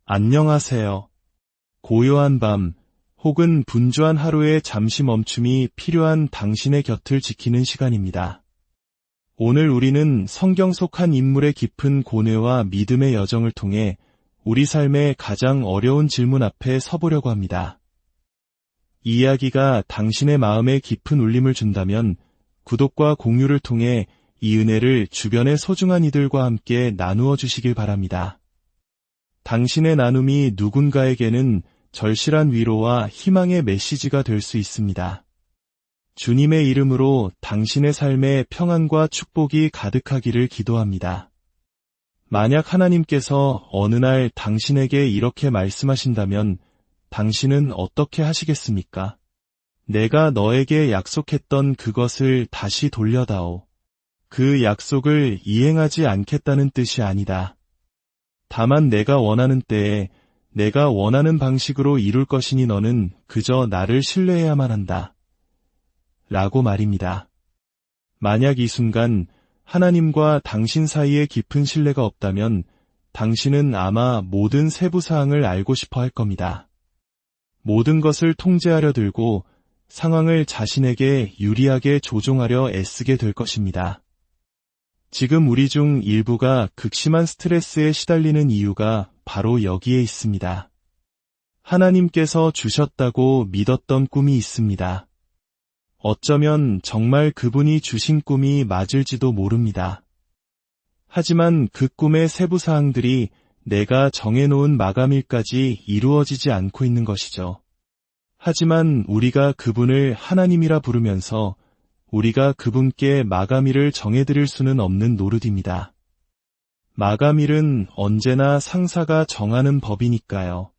안녕하세요. 고요한 밤, 혹은 분주한 하루에 잠시 멈춤이 필요한 당신의 곁을 지키는 시간입니다. 오늘 우리는 성경 속 한 인물의 깊은 고뇌와 믿음의 여정을 통해 우리 삶의 가장 어려운 질문 앞에 서보려고 합니다. 이 이야기가 당신의 마음에 깊은 울림을 준다면 구독과 공유를 통해 이 은혜를 주변의 소중한 이들과 함께 나누어 주시길 바랍니다. 당신의 나눔이 누군가에게는 절실한 위로와 희망의 메시지가 될 수 있습니다. 주님의 이름으로 당신의 삶에 평안과 축복이 가득하기를 기도합니다. 만약 하나님께서 어느 날 당신에게 이렇게 말씀하신다면 당신은 어떻게 하시겠습니까? 내가 너에게 약속했던 그것을 다시 돌려다오. 그 약속을 이행하지 않겠다는 뜻이 아니다. 다만 내가 원하는 때에 내가 원하는 방식으로 이룰 것이니 너는 그저 나를 신뢰해야만 한다. 라고 말입니다. 만약 이 순간 하나님과 당신 사이에 깊은 신뢰가 없다면 당신은 아마 모든 세부 사항을 알고 싶어 할 겁니다. 모든 것을 통제하려 들고 상황을 자신에게 유리하게 조종하려 애쓰게 될 것입니다. 지금 우리 중 일부가 극심한 스트레스에 시달리는 이유가 바로 여기에 있습니다. 하나님께서 주셨다고 믿었던 꿈이 있습니다. 어쩌면 정말 그분이 주신 꿈이 맞을지도 모릅니다. 하지만 그 꿈의 세부 사항들이 내가 정해놓은 마감일까지 이루어지지 않고 있는 것이죠. 하지만 우리가 그분을 하나님이라 부르면서 우리가 그분께 마감일을 정해드릴 수는 없는 노릇입니다. 마감일은 언제나 상사가 정하는 법이니까요.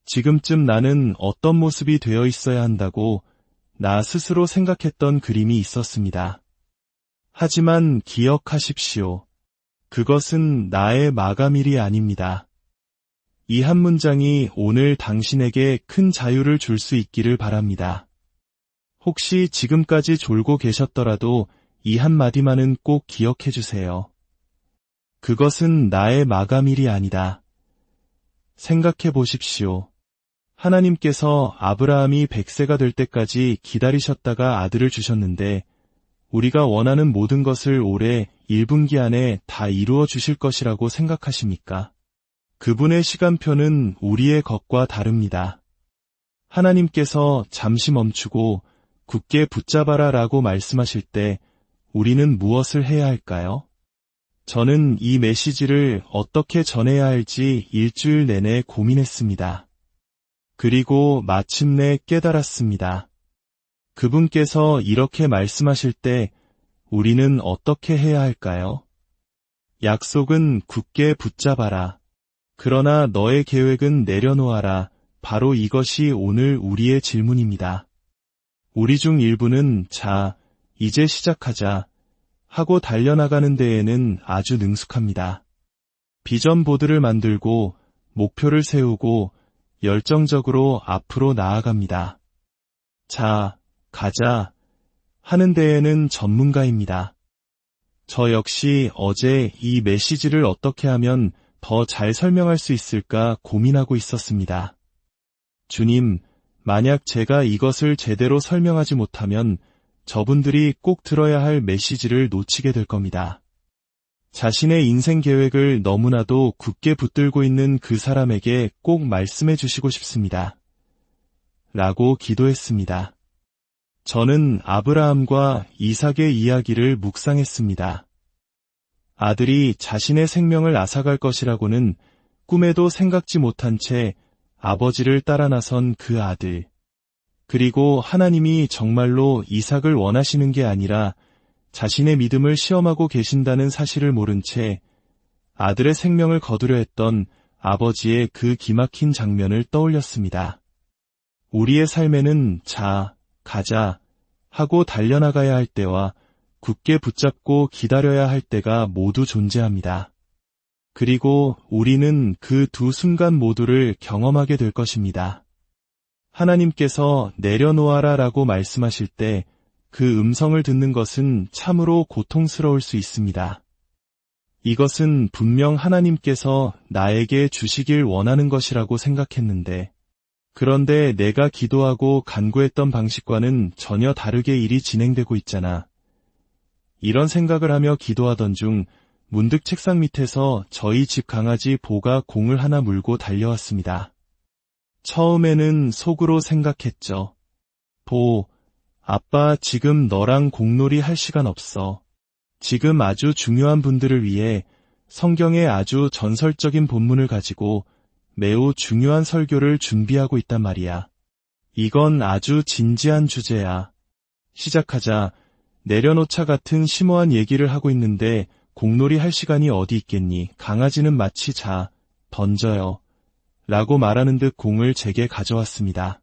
지금쯤 나는 어떤 모습이 되어 있어야 한다고 나 스스로 생각했던 그림이 있었습니다. 하지만 기억하십시오. 그것은 나의 마감일이 아닙니다. 이 한 문장이 오늘 당신에게 큰 자유를 줄 수 있기를 바랍니다. 혹시 지금까지 졸고 계셨더라도 이 한마디만은 꼭 기억해 주세요. 그것은 나의 마감일이 아니다. 생각해 보십시오. 하나님께서 아브라함이 100세가 될 때까지 기다리셨다가 아들을 주셨는데 우리가 원하는 모든 것을 올해 1분기 안에 다 이루어 주실 것이라고 생각하십니까? 그분의 시간표는 우리의 것과 다릅니다. 하나님께서 잠시 멈추고 굳게 붙잡아라 라고 말씀하실 때 우리는 무엇을 해야 할까요? 저는 이 메시지를 어떻게 전해야 할지 일주일 내내 고민했습니다. 그리고 마침내 깨달았습니다. 그분께서 이렇게 말씀하실 때 우리는 어떻게 해야 할까요? 약속은 굳게 붙잡아라. 그러나 너의 계획은 내려놓아라. 바로 이것이 오늘 우리의 질문입니다. 우리 중 일부는 자, 이제 시작하자 하고 달려나가는 데에는 아주 능숙합니다. 비전 보드를 만들고 목표를 세우고 열정적으로 앞으로 나아갑니다. 자, 가자 하는 데에는 전문가입니다. 저 역시 어제 이 메시지를 어떻게 하면 더 잘 설명할 수 있을까 고민하고 있었습니다. 주님, 만약 제가 이것을 제대로 설명하지 못하면 저분들이 꼭 들어야 할 메시지를 놓치게 될 겁니다. 자신의 인생 계획을 너무나도 굳게 붙들고 있는 그 사람에게 꼭 말씀해 주시고 싶습니다. 라고 기도했습니다. 저는 아브라함과 이삭의 이야기를 묵상했습니다. 아들이 자신의 생명을 앗아갈 것이라고는 꿈에도 생각지 못한 채 아버지를 따라 나선 그 아들. 그리고 하나님이 정말로 이삭을 원하시는 게 아니라 자신의 믿음을 시험하고 계신다는 사실을 모른 채 아들의 생명을 거두려 했던 아버지의 그 기막힌 장면을 떠올렸습니다. 우리의 삶에는 자, 가자 하고 달려나가야 할 때와 굳게 붙잡고 기다려야 할 때가 모두 존재합니다. 그리고 우리는 그 두 순간 모두를 경험하게 될 것입니다. 하나님께서 내려놓아라 라고 말씀하실 때 그 음성을 듣는 것은 참으로 고통스러울 수 있습니다. 이것은 분명 하나님께서 나에게 주시길 원하는 것이라고 생각했는데, 그런데 내가 기도하고 간구했던 방식과는 전혀 다르게 일이 진행되고 있잖아. 이런 생각을 하며 기도하던 중 문득 책상 밑에서 저희 집 강아지 보가 공을 하나 물고 달려왔습니다. 처음에는 속으로 생각했죠. 보, 아빠 지금 너랑 공놀이 할 시간 없어. 지금 아주 중요한 분들을 위해 성경의 아주 전설적인 본문을 가지고 매우 중요한 설교를 준비하고 있단 말이야. 이건 아주 진지한 주제야. 시작하자. 내려놓자 같은 심오한 얘기를 하고 있는데 공놀이 할 시간이 어디 있겠니? 강아지는 마치 자, 던져요. 라고 말하는 듯 공을 제게 가져왔습니다.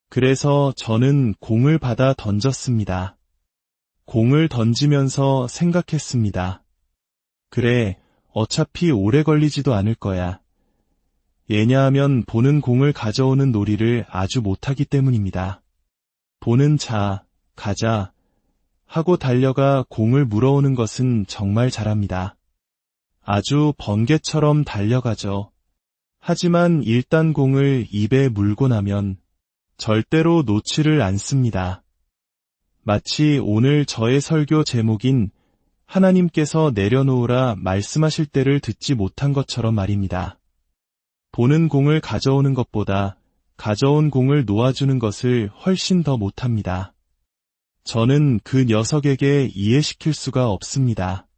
그래서 저는 공을 받아 던졌습니다. 공을 던지면서 생각했습니다. 그래, 어차피 오래 걸리지도 않을 거야. 왜냐하면 보는 공을 가져오는 놀이를 아주 못하기 때문입니다. 보는 자, 가자 하고 달려가 공을 물어오는 것은 정말 잘합니다. 아주 번개처럼 달려가죠. 하지만 일단 공을 입에 물고 나면 절대로 놓지를 않습니다. 마치 오늘 저의 설교 제목인 하나님께서 내려놓으라 말씀하실 때를 듣지 못한 것처럼 말입니다. 보는 공을 가져오는 것보다 가져온 공을 놓아주는 것을 훨씬 더 못합니다. 저는 그 녀석에게 이해시킬 수가 없습니다.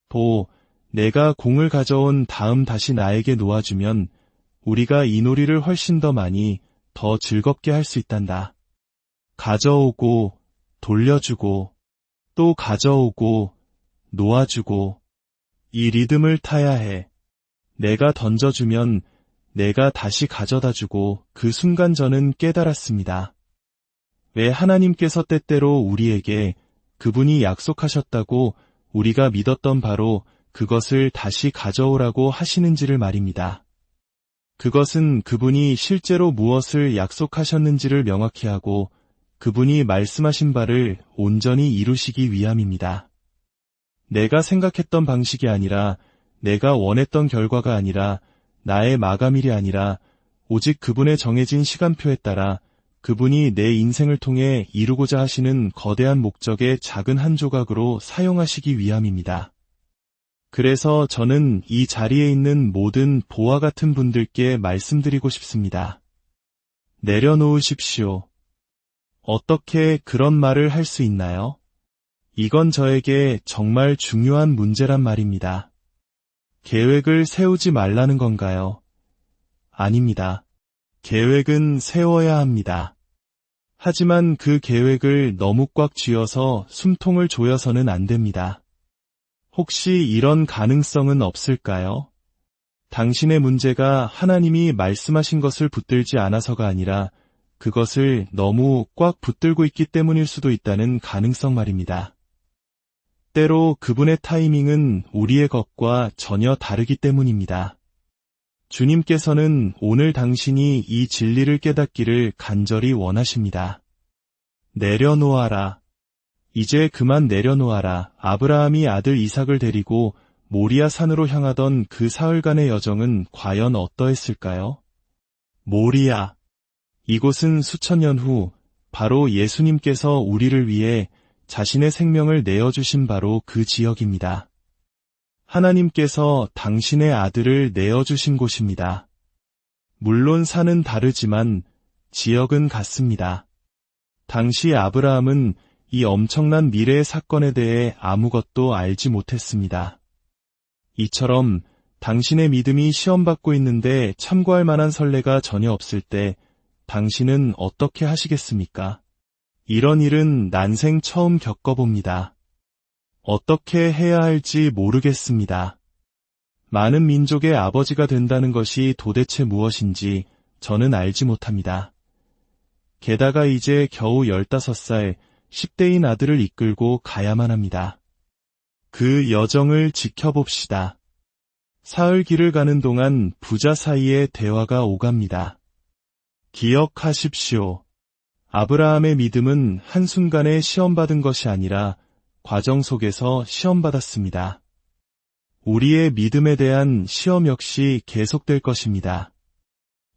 보, 내가 공을 가져온 다음 다시 나에게 놓아주면 우리가 이 놀이를 훨씬 더 많이, 더 즐겁게 할 수 있단다. 가져오고, 돌려주고, 또 가져오고, 놓아주고, 이 리듬을 타야 해. 내가 던져주면 내가 다시 가져다주고 그 순간 저는 깨달았습니다. 왜 하나님께서 때때로 우리에게 그분이 약속하셨다고 우리가 믿었던 바로 그것을 다시 가져오라고 하시는지를 말입니다. 그것은 그분이 실제로 무엇을 약속하셨는지를 명확히 하고 그분이 말씀하신 바를 온전히 이루시기 위함입니다. 내가 생각했던 방식이 아니라, 내가 원했던 결과가 아니라, 나의 마감일이 아니라 오직 그분의 정해진 시간표에 따라 그분이 내 인생을 통해 이루고자 하시는 거대한 목적의 작은 한 조각으로 사용하시기 위함입니다. 그래서 저는 이 자리에 있는 모든 보와 같은 분들께 말씀드리고 싶습니다. 내려놓으십시오. 어떻게 그런 말을 할 수 있나요? 이건 저에게 정말 중요한 문제란 말입니다. 계획을 세우지 말라는 건가요? 아닙니다. 계획은 세워야 합니다. 하지만 그 계획을 너무 꽉 쥐어서 숨통을 조여서는 안 됩니다. 혹시 이런 가능성은 없을까요? 당신의 문제가 하나님이 말씀하신 것을 붙들지 않아서가 아니라 그것을 너무 꽉 붙들고 있기 때문일 수도 있다는 가능성 말입니다. 때로 그분의 타이밍은 우리의 것과 전혀 다르기 때문입니다. 주님께서는 오늘 당신이 이 진리를 깨닫기를 간절히 원하십니다. 내려놓아라. 이제 그만 내려놓아라. 아브라함이 아들 이삭을 데리고 모리아 산으로 향하던 그 사흘간의 여정은 과연 어떠했을까요? 모리아. 이곳은 수천 년 후 바로 예수님께서 우리를 위해 자신의 생명을 내어주신 바로 그 지역입니다. 하나님께서 당신의 아들을 내어주신 곳입니다. 물론 산은 다르지만 지역은 같습니다. 당시 아브라함은 이 엄청난 미래의 사건에 대해 아무것도 알지 못했습니다. 이처럼 당신의 믿음이 시험받고 있는데 참고할 만한 선례가 전혀 없을 때 당신은 어떻게 하시겠습니까? 이런 일은 난생 처음 겪어봅니다. 어떻게 해야 할지 모르겠습니다. 많은 민족의 아버지가 된다는 것이 도대체 무엇인지 저는 알지 못합니다. 게다가 이제 겨우 15살, 10대인 아들을 이끌고 가야만 합니다. 그 여정을 지켜봅시다. 사흘 길을 가는 동안 부자 사이에 대화가 오갑니다. 기억하십시오. 아브라함의 믿음은 한순간에 시험받은 것이 아니라 과정 속에서 시험받았습니다. 우리의 믿음에 대한 시험 역시 계속될 것입니다.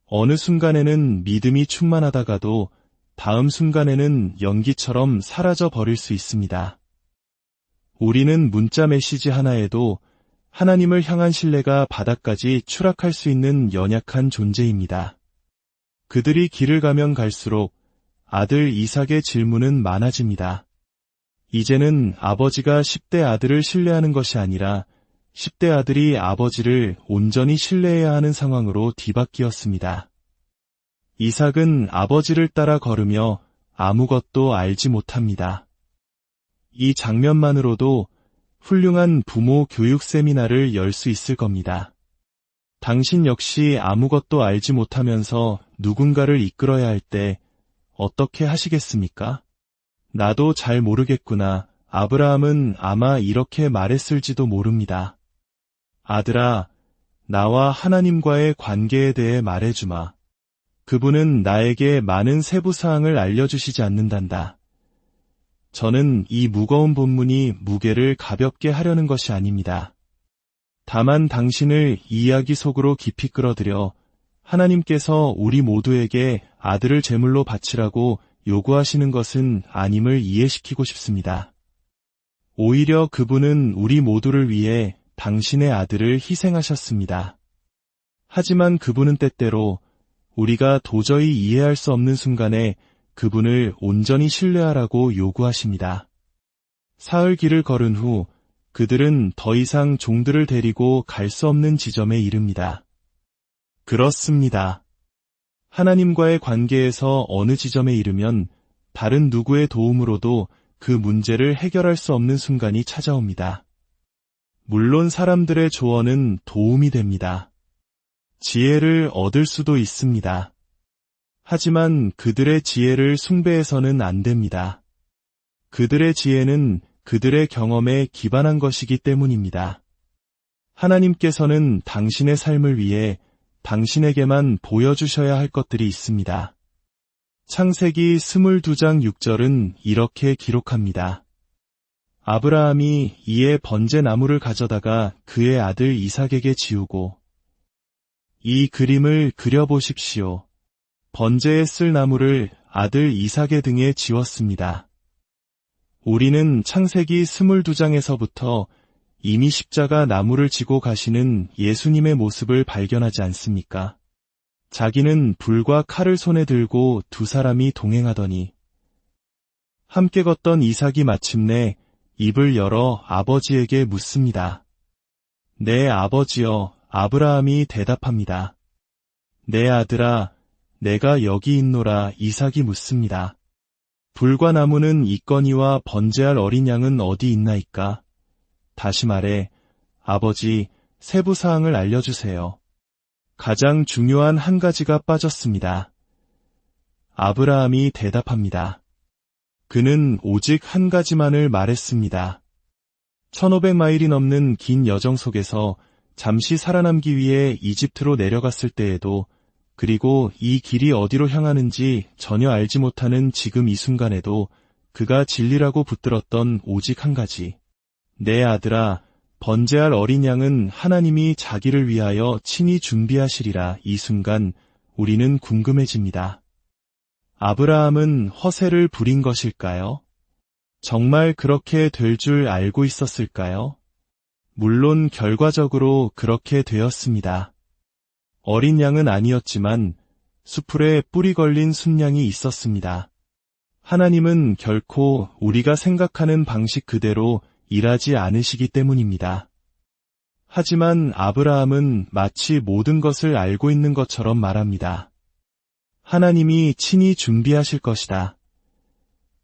어느 순간에는 믿음이 충만하다가도 다음 순간에는 연기처럼 사라져 버릴 수 있습니다. 우리는 문자 메시지 하나에도 하나님을 향한 신뢰가 바닥까지 추락할 수 있는 연약한 존재입니다. 그들이 길을 가면 갈수록 아들 이삭의 질문은 많아집니다. 이제는 아버지가 10대 아들을 신뢰하는 것이 아니라 10대 아들이 아버지를 온전히 신뢰해야 하는 상황으로 뒤바뀌었습니다. 이삭은 아버지를 따라 걸으며 아무것도 알지 못합니다. 이 장면만으로도 훌륭한 부모 교육 세미나를 열 수 있을 겁니다. 당신 역시 아무것도 알지 못하면서 누군가를 이끌어야 할 때 어떻게 하시겠습니까? 나도 잘 모르겠구나. 아브라함은 아마 이렇게 말했을지도 모릅니다. 아들아, 나와 하나님과의 관계에 대해 말해주마. 그분은 나에게 많은 세부사항을 알려주시지 않는단다. 저는 이 무거운 본문이 무게를 가볍게 하려는 것이 아닙니다. 다만 당신을 이 이야기 속으로 깊이 끌어들여 하나님께서 우리 모두에게 아들을 제물로 바치라고 요구하시는 것은 아님을 이해시키고 싶습니다. 오히려 그분은 우리 모두를 위해 당신의 아들을 희생하셨습니다. 하지만 그분은 때때로 우리가 도저히 이해할 수 없는 순간에 그분을 온전히 신뢰하라고 요구하십니다. 사흘 길을 걸은 후 그들은 더 이상 종들을 데리고 갈 수 없는 지점에 이릅니다. 그렇습니다. 하나님과의 관계에서 어느 지점에 이르면 다른 누구의 도움으로도 그 문제를 해결할 수 없는 순간이 찾아옵니다. 물론 사람들의 조언은 도움이 됩니다. 지혜를 얻을 수도 있습니다. 하지만 그들의 지혜를 숭배해서는 안 됩니다. 그들의 지혜는 그들의 경험에 기반한 것이기 때문입니다. 하나님께서는 당신의 삶을 위해 당신에게만 보여주셔야 할 것들이 있습니다. 창세기 22장 6절은 이렇게 기록합니다. 아브라함이 이에 번제나무를 가져다가 그의 아들 이삭에게 지우고 이 그림을 그려보십시오. 번제에 쓸 나무를 아들 이삭의 등에 지웠습니다. 우리는 창세기 22장에서부터 이미 십자가 나무를 지고 가시는 예수님의 모습을 발견하지 않습니까? 자기는 불과 칼을 손에 들고 두 사람이 동행하더니 함께 걷던 이삭이 마침내 입을 열어 아버지에게 묻습니다. 내 아버지여, 아브라함이 대답합니다. 내 아들아, 내가 여기 있노라. 이삭이 묻습니다. 불과 나무는 있거니와 번제할 어린 양은 어디 있나이까? 다시 말해, 아버지, 세부사항을 알려주세요. 가장 중요한 한 가지가 빠졌습니다. 아브라함이 대답합니다. 그는 오직 한 가지만을 말했습니다. 1500마일이 넘는 긴 여정 속에서 잠시 살아남기 위해 이집트로 내려갔을 때에도, 그리고 이 길이 어디로 향하는지 전혀 알지 못하는 지금 이 순간에도 그가 진리라고 붙들었던 오직 한 가지. 내 아들아, 번제할 어린 양은 하나님이 자기를 위하여 친히 준비하시리라. 이 순간 우리는 궁금해집니다. 아브라함은 허세를 부린 것일까요? 정말 그렇게 될 줄 알고 있었을까요? 물론 결과적으로 그렇게 되었습니다. 어린 양은 아니었지만 수풀에 뿌리 걸린 순양이 있었습니다. 하나님은 결코 우리가 생각하는 방식 그대로 일하지 않으시기 때문입니다. 하지만 아브라함은 마치 모든 것을 알고 있는 것처럼 말합니다. 하나님이 친히 준비하실 것이다.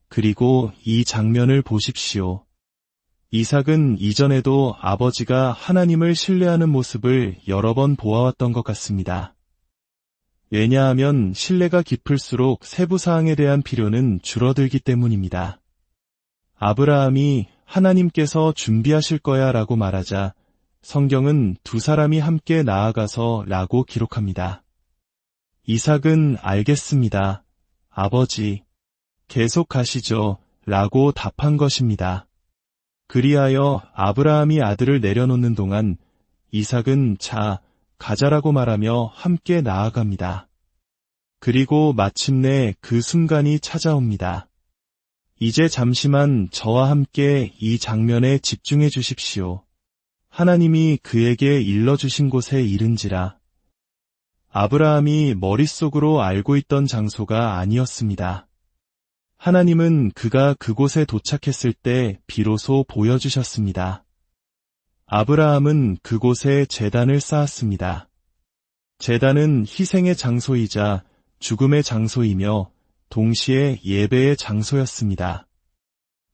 그리고 이 장면을 보십시오. 이삭은 이전에도 아버지가 하나님을 신뢰하는 모습을 여러 번 보아왔던 것 같습니다. 왜냐하면 신뢰가 깊을수록 세부사항에 대한 필요는 줄어들기 때문입니다. 아브라함이 하나님께서 준비하실 거야 라고 말하자 성경은 두 사람이 함께 나아가서 라고 기록합니다. 이삭은 알겠습니다. 아버지, 계속 가시죠 라고 답한 것입니다. 그리하여 아브라함이 아들을 내려놓는 동안 이삭은 자, 가자라고 말하며 함께 나아갑니다. 그리고 마침내 그 순간이 찾아옵니다. 이제 잠시만 저와 함께 이 장면에 집중해 주십시오. 하나님이 그에게 일러주신 곳에 이른지라. 아브라함이 머릿속으로 알고 있던 장소가 아니었습니다. 하나님은 그가 그곳에 도착했을 때 비로소 보여주셨습니다. 아브라함은 그곳에 제단을 쌓았습니다. 제단은 희생의 장소이자 죽음의 장소이며 동시에 예배의 장소였습니다.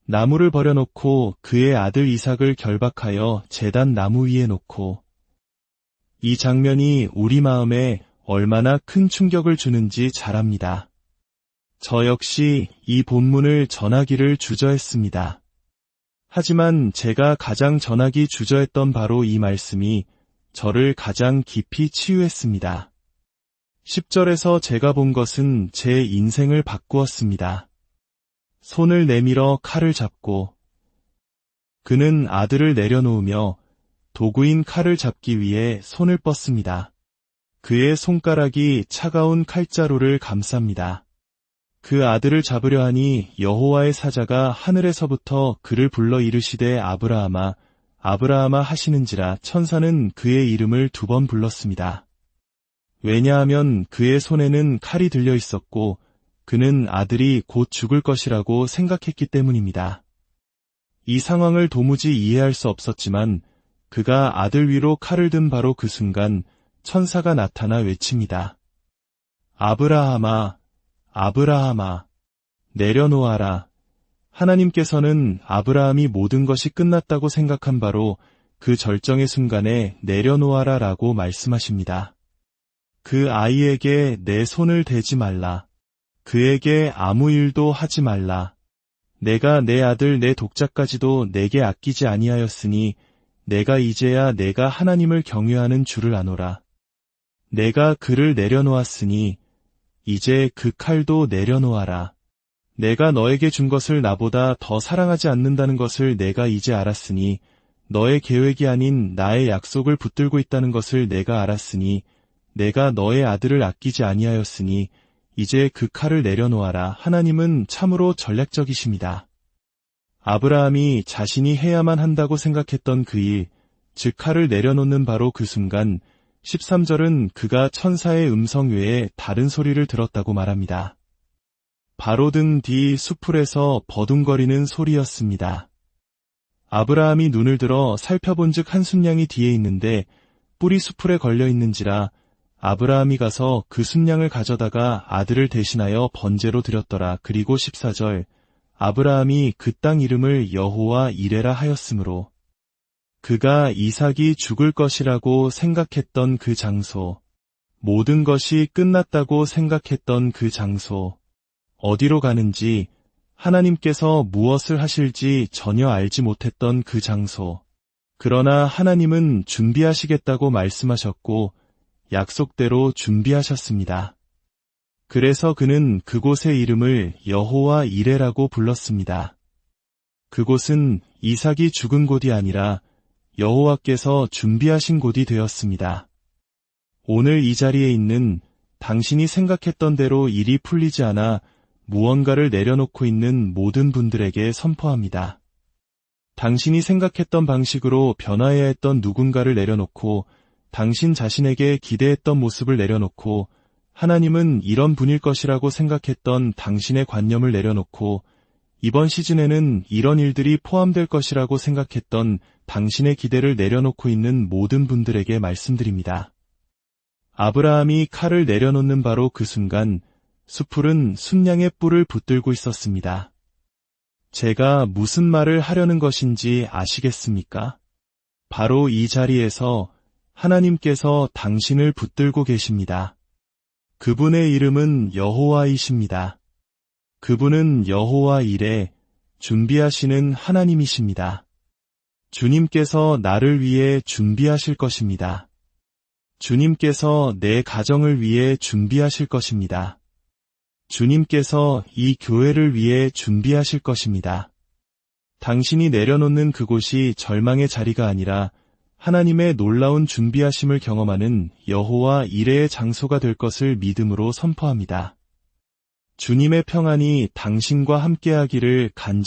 나무를 버려놓고 그의 아들 이삭을 결박하여 제단 나무 위에 놓고 이 장면이 우리 마음에 얼마나 큰 충격을 주는지 잘 압니다. 저 역시 이 본문을 전하기를 주저했습니다. 하지만 제가 가장 전하기 주저했던 바로 이 말씀이 저를 가장 깊이 치유했습니다. 10절에서 제가 본 것은 제 인생을 바꾸었습니다. 손을 내밀어 칼을 잡고 그는 아들을 내려놓으며 도구인 칼을 잡기 위해 손을 뻗습니다. 그의 손가락이 차가운 칼자루를 감쌉니다. 그 아들을 잡으려 하니 여호와의 사자가 하늘에서부터 그를 불러 이르시되 아브라함아, 아브라함아 하시는지라. 천사는 그의 이름을 2번 불렀습니다. 왜냐하면 그의 손에는 칼이 들려 있었고 그는 아들이 곧 죽을 것이라고 생각했기 때문입니다. 이 상황을 도무지 이해할 수 없었지만 그가 아들 위로 칼을 든 바로 그 순간 천사가 나타나 외칩니다. 아브라함아, 아브라함아, 내려놓아라. 하나님께서는 아브라함이 모든 것이 끝났다고 생각한 바로 그 절정의 순간에 내려놓아라 라고 말씀하십니다. 그 아이에게 내 손을 대지 말라. 그에게 아무 일도 하지 말라. 내가 내 아들 내 독자까지도 내게 아끼지 아니하였으니 내가 이제야 내가 하나님을 경외하는 줄을 아노라. 내가 그를 내려놓았으니 이제 그 칼도 내려놓아라. 내가 너에게 준 것을 나보다 더 사랑하지 않는다는 것을 내가 이제 알았으니 너의 계획이 아닌 나의 약속을 붙들고 있다는 것을 내가 알았으니 내가 너의 아들을 아끼지 아니하였으니 이제 그 칼을 내려놓아라. 하나님은 참으로 전략적이십니다. 아브라함이 자신이 해야만 한다고 생각했던 그 일, 즉 칼을 내려놓는 바로 그 순간 13절은 그가 천사의 음성 외에 다른 소리를 들었다고 말합니다. 바로 등 뒤 수풀에서 버둥거리는 소리였습니다. 아브라함이 눈을 들어 살펴본즉 한 순양이 뒤에 있는데 뿔이 수풀에 걸려 있는지라. 아브라함이 가서 그 순양을 가져다가 아들을 대신하여 번제로 드렸더라. 그리고 14절 아브라함이 그 땅 이름을 여호와 이레라 하였으므로 그가 이삭이 죽을 것이라고 생각했던 그 장소, 모든 것이 끝났다고 생각했던 그 장소, 어디로 가는지 하나님께서 무엇을 하실지 전혀 알지 못했던 그 장소. 그러나 하나님은 준비하시겠다고 말씀하셨고 약속대로 준비하셨습니다. 그래서 그는 그곳의 이름을 여호와 이레라고 불렀습니다. 그곳은 이삭이 죽은 곳이 아니라 여호와께서 준비하신 곳이 되었습니다. 오늘 이 자리에 있는 당신이 생각했던 대로 일이 풀리지 않아 무언가를 내려놓고 있는 모든 분들에게 선포합니다. 당신이 생각했던 방식으로 변화해야 했던 누군가를 내려놓고 당신 자신에게 기대했던 모습을 내려놓고 하나님은 이런 분일 것이라고 생각했던 당신의 관념을 내려놓고 이번 시즌에는 이런 일들이 포함될 것이라고 생각했던 당신의 기대를 내려놓고 있는 모든 분들에게 말씀드립니다. 아브라함이 칼을 내려놓는 바로 그 순간 수풀은 순양의 뿔을 붙들고 있었습니다. 제가 무슨 말을 하려는 것인지 아시겠습니까? 바로 이 자리에서 하나님께서 당신을 붙들고 계십니다. 그분의 이름은 여호와이십니다. 그분은 여호와 이레, 준비하시는 하나님이십니다. 주님께서 나를 위해 준비하실 것입니다. 주님께서 내 가정을 위해 준비하실 것입니다. 주님께서 이 교회를 위해 준비하실 것입니다. 당신이 내려놓는 그곳이 절망의 자리가 아니라 하나님의 놀라운 준비하심을 경험하는 여호와 이레의 장소가 될 것을 믿음으로 선포합니다. 주님의 평안이 당신과 함께하기를 간절히